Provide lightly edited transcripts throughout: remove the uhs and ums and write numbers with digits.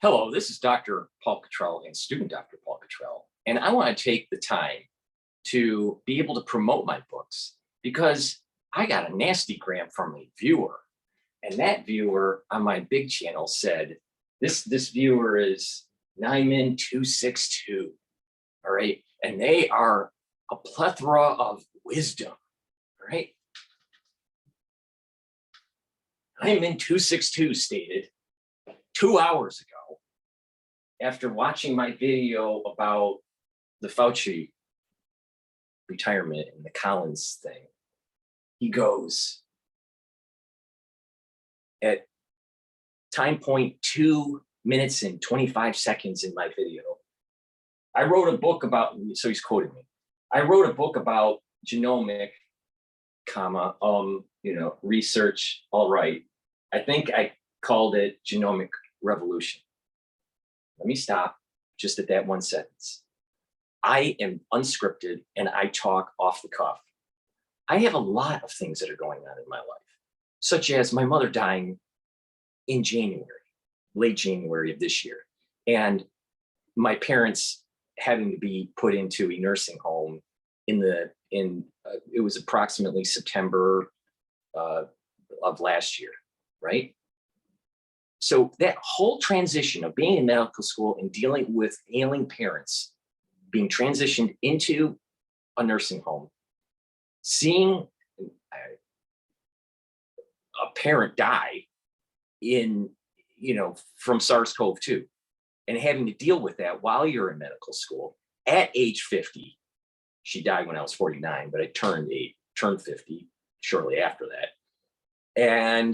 Hello, this is Dr. Paul Cottrell and student Dr. Paul Cottrell, and I want to take the time to be able to promote my books because I got a nasty gram from a viewer, and that viewer on my big channel said, this viewer is Nyman262, all right? And they are a plethora of wisdom, all right? Nyman262 stated 2 hours ago, after watching my video about the Fauci retirement and the Collins thing, he goes, at time point 2 minutes and 25 seconds in my video, I wrote a book about, so he's quoting me, I wrote a book about genomic, comma, research, all right. I think I called it Genomic Revolution. Let me stop just at that one sentence. I am unscripted and I talk off the cuff. I have a lot of things that are going on in my life, such as my mother dying in January, late January of this year, and my parents having to be put into a nursing home it was approximately September of last year, right? So that whole transition of being in medical school and dealing with ailing parents, being transitioned into a nursing home, seeing a parent die from SARS-CoV-2 and having to deal with that while you're in medical school at age 50. She died when I was 49, but I turned 50 shortly after that. And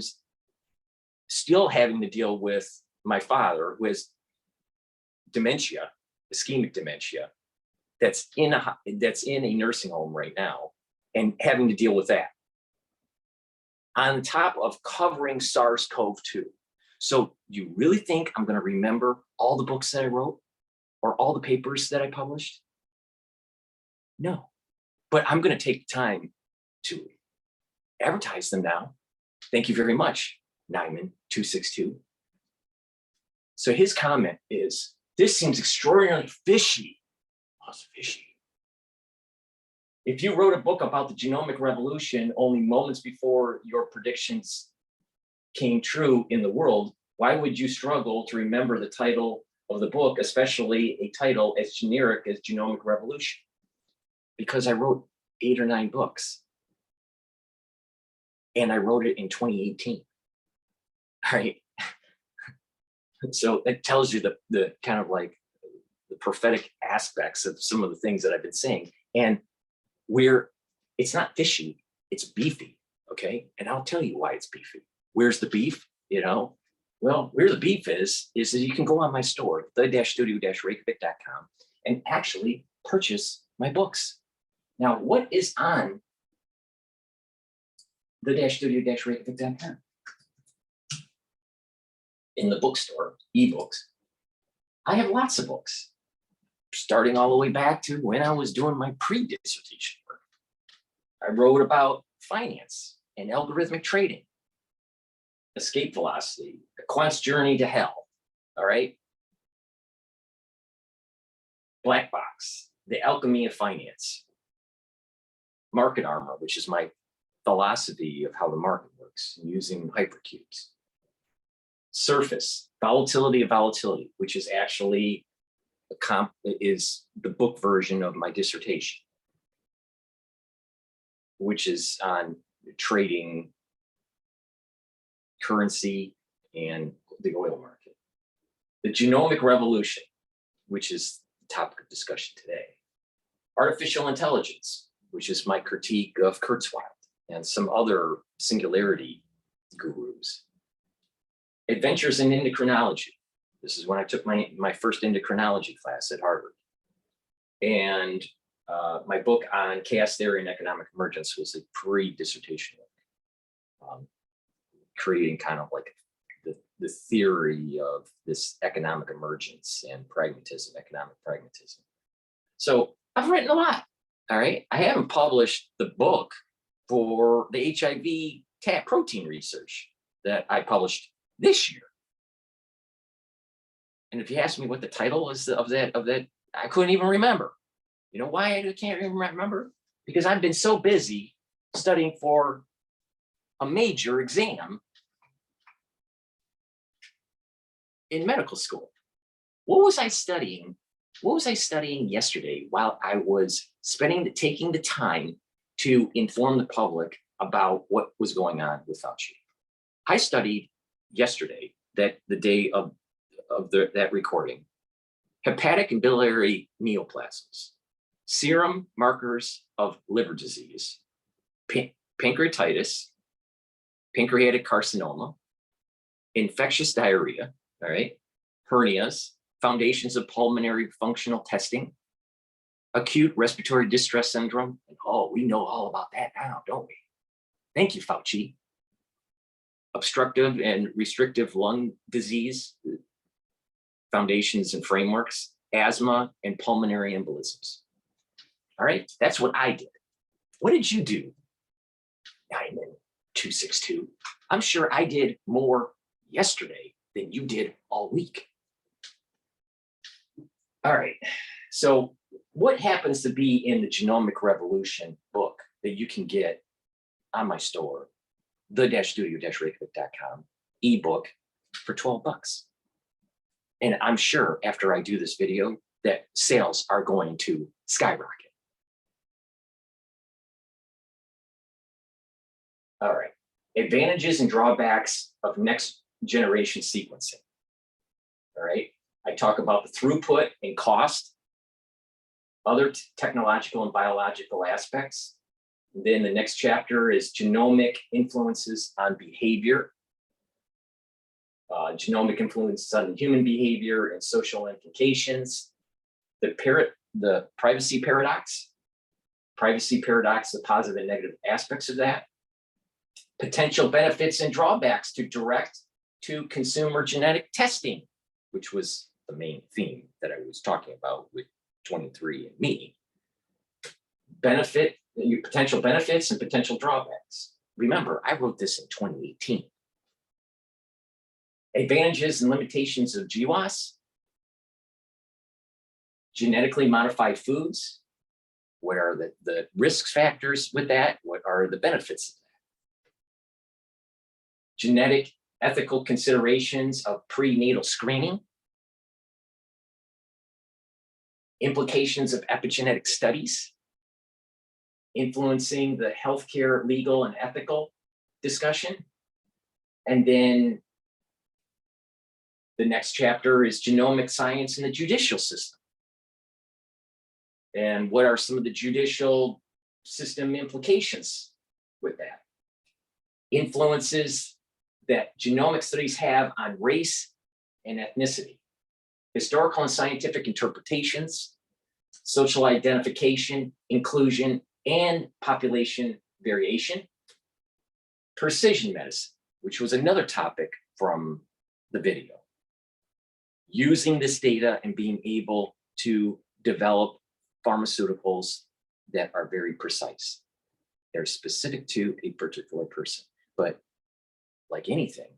still having to deal with my father, who has dementia, ischemic dementia, that's in a nursing home right now, and having to deal with that on top of covering SARS-CoV-2. So you really think I'm going to remember all the books that I wrote or all the papers that I published? No, but I'm going to take the time to advertise them now. Thank you very much, Nyman262. So his comment is, this seems extraordinarily fishy. What's fishy? If you wrote a book about the genomic revolution only moments before your predictions came true in the world, why would you struggle to remember the title of the book, especially a title as generic as Genomic Revolution? Because I wrote 8 or 9 books. And I wrote it in 2018. All right. So it tells you the kind of like the prophetic aspects of some of the things that I've been saying. And it's not fishy, it's beefy. Okay. And I'll tell you why it's beefy. Where's the beef? Well, where the beef is that you can go on my store, the-studio-reykjavik.com, and actually purchase my books. Now, what is on the-studio-reykjavik.com? In the bookstore, ebooks, I have lots of books, starting all the way back to when I was doing my pre-dissertation work. I wrote about finance and algorithmic trading, escape velocity, a quant's journey to hell, all right? Black box, the alchemy of finance, market armor, which is my philosophy of how the market works using hypercubes. Surface, volatility of volatility, which is actually is the book version of my dissertation, which is on trading currency and the oil market. The genomic revolution, which is the topic of discussion today. Artificial intelligence, which is my critique of Kurzweil and some other singularity gurus. Adventures in endocrinology. This is when I took my first endocrinology class at Harvard. And my book on chaos theory and economic emergence was a pre-dissertation work, creating kind of like the theory of this economic emergence and pragmatism, economic pragmatism. So I've written a lot, all right? I haven't published the book for the HIV cat protein research that I published this year. And if you ask me what the title is of that, I couldn't even remember. You know why I can't even remember? Because I've been so busy studying for a major exam in medical school. What was I studying? What was I studying yesterday while I was taking the time to inform the public about what was going on with Fauci? I studied yesterday, that the day of that recording, hepatic and biliary neoplasms, serum markers of liver disease, pancreatitis, pancreatic carcinoma, infectious diarrhea, all right, hernias, foundations of pulmonary functional testing, acute respiratory distress syndrome. And oh, we know all about that now, don't we? Thank you, Fauci. Obstructive and restrictive lung disease, foundations and frameworks, asthma, and pulmonary embolisms. All right, that's what I did. What did you do? 9-262. I'm sure I did more yesterday than you did all week. All right, so what happens to be in the Genomic Revolution book that you can get on my store, the-studio-reykjavik.com, ebook for 12 bucks. And I'm sure after I do this video that sales are going to skyrocket. All right, advantages and drawbacks of next generation sequencing. All right, I talk about the throughput and cost, other technological and biological aspects. And then the next chapter is genomic influences on behavior, genomic influences on human behavior and social implications, the privacy paradox, the positive and negative aspects of that, potential benefits and drawbacks to direct to consumer genetic testing, which was the main theme that I was talking about with 23andMe. Potential benefits and potential drawbacks. Remember, I wrote this in 2018. Advantages and limitations of GWAS, genetically modified foods. What are the risk factors with that? What are the benefits of that? Genetic ethical considerations of prenatal screening. Implications of epigenetic studies, influencing the healthcare, legal, and ethical discussion. And then the next chapter is genomic science in the judicial system. And what are some of the judicial system implications with that? Influences that genomic studies have on race and ethnicity, historical and scientific interpretations, social identification, inclusion, and population variation, precision medicine, which was another topic from the video. Using this data and being able to develop pharmaceuticals that are very precise. They're specific to a particular person, but like anything,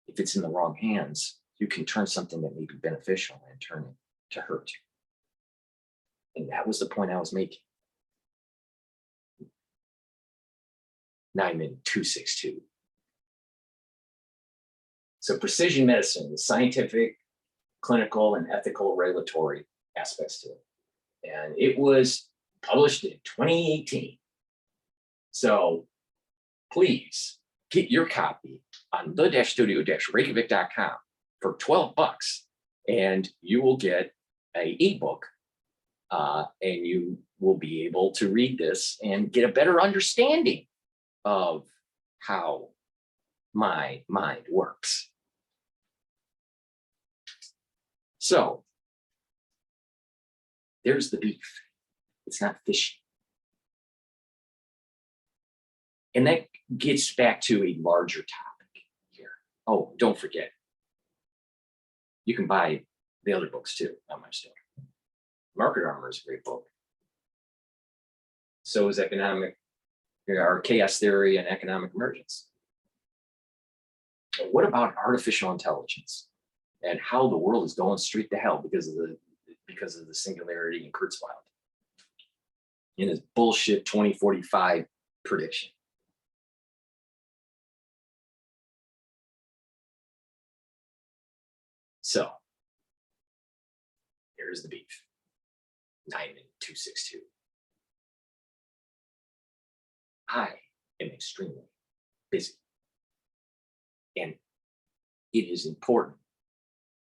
if it's in the wrong hands, you can turn something that may be beneficial and turn it to hurt you. And that was the point I was making. 9-262. So precision medicine, the scientific, clinical, and ethical regulatory aspects to it. And it was published in 2018. So please get your copy on the-studio-reykjavik.com for 12 bucks, and you will get an ebook, and you will be able to read this and get a better understanding of how my mind works. So there's the beef. It's not fishy. And that gets back to a larger topic here. Oh, don't forget, you can buy the other books too on my store. Market Armor is a great book. So is Chaos Theory and Economic Emergence. But what about artificial intelligence? and how the world is going straight to hell because of the singularity in Kurzweil in his bullshit 2045 prediction. So here's the beef. 9-262. I am extremely busy, and it is important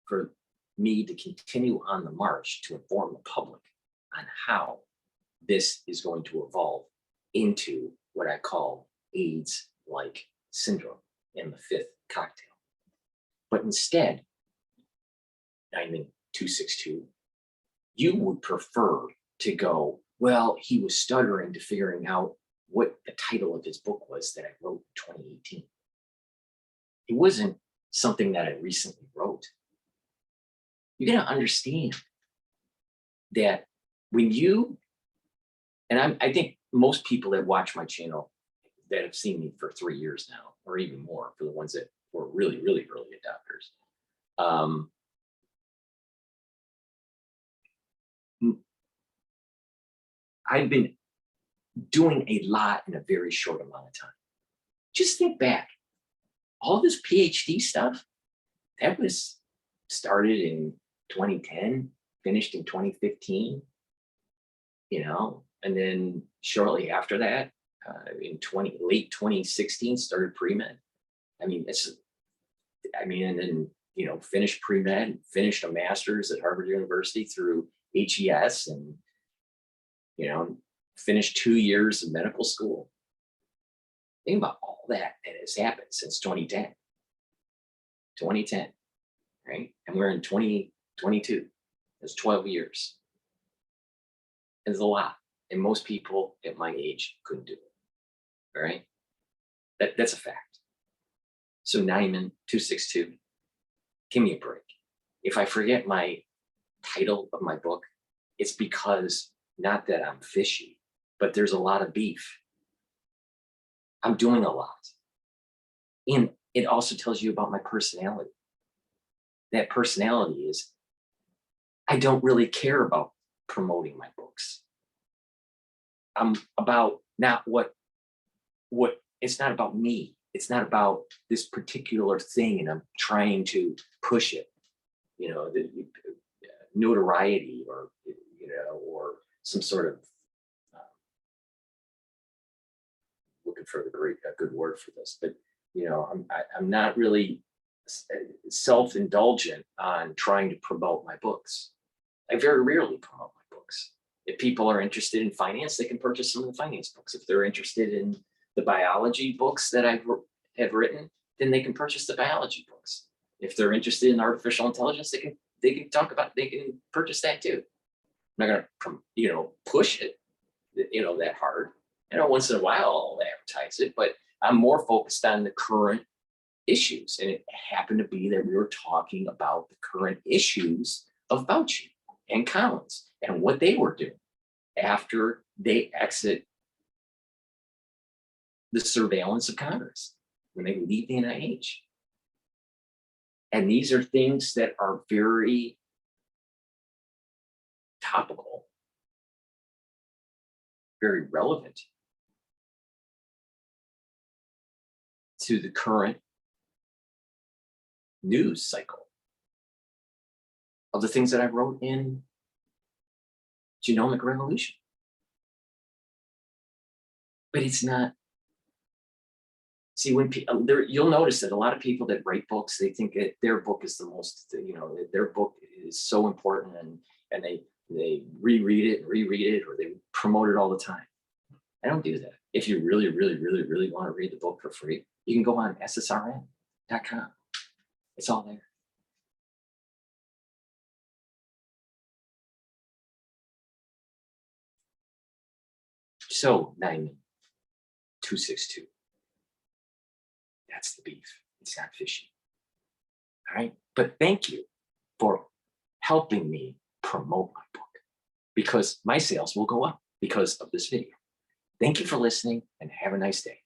for me to continue on the march to inform the public on how this is going to evolve into what I call AIDS-like syndrome in the fifth cocktail. But instead, 9-262, you would prefer to go, well, he was stuttering to figuring out what the title of his book was that I wrote in 2018. It wasn't something that I recently wrote. You're going to understand that when you, and I think most people that watch my channel that have seen me for 3 years now, or even more for the ones that were really, really early adopters, I've been doing a lot in a very short amount of time. Just think back, all this PhD stuff, that was started in 2010, finished in 2015, you know, and then shortly after that, in late 2016, started pre-med. I mean, and then, you know, finished pre-med, finished a master's at Harvard University through HES, and, you know, finished 2 years of medical school. Think about all that has happened since 2010. 2010, right? And we're in 2022. That's 12 years. It's a lot. And most people at my age couldn't do it. All right? That's a fact. So 9-262, give me a break. If I forget my title of my book, it's because not that I'm fishy, but there's a lot of beef. I'm doing a lot. And it also tells you about my personality. That personality is, I don't really care about promoting my books. I'm about not what it's not about me. It's not about this particular thing, and I'm trying to push it, you know, the notoriety, or, you know, or some sort of looking for a good word for this, but, you know, I'm not really self-indulgent on trying to promote my books. I very rarely promote my books. If people are interested in finance, they can purchase some of the finance books. If they're interested in the biology books that I have written, then they can purchase the biology books. If they're interested in artificial intelligence, they can purchase that too. I'm not going to, you know, push it, you know, that hard. You know, once in a while I'll advertise it, but I'm more focused on the current issues. And it happened to be that we were talking about the current issues of Bitchute and Collins and what they were doing after they exit the surveillance of Congress, when they leave the NIH. And these are things that are very topical, very relevant to the current news cycle of the things that I wrote in Genomic Revolution. But it's not, see, when you'll notice that a lot of people that write books, they think that their book is the most, you know, their book is so important, and they reread it, or they promote it all the time. I don't do that. If you really, really, really, really want to read the book for free, you can go on ssrn.com. It's all there. So 9-262. That's the beef. It's not fishy. All right. But thank you for helping me promote my book, because my sales will go up because of this video. Thank you for listening, and have a nice day.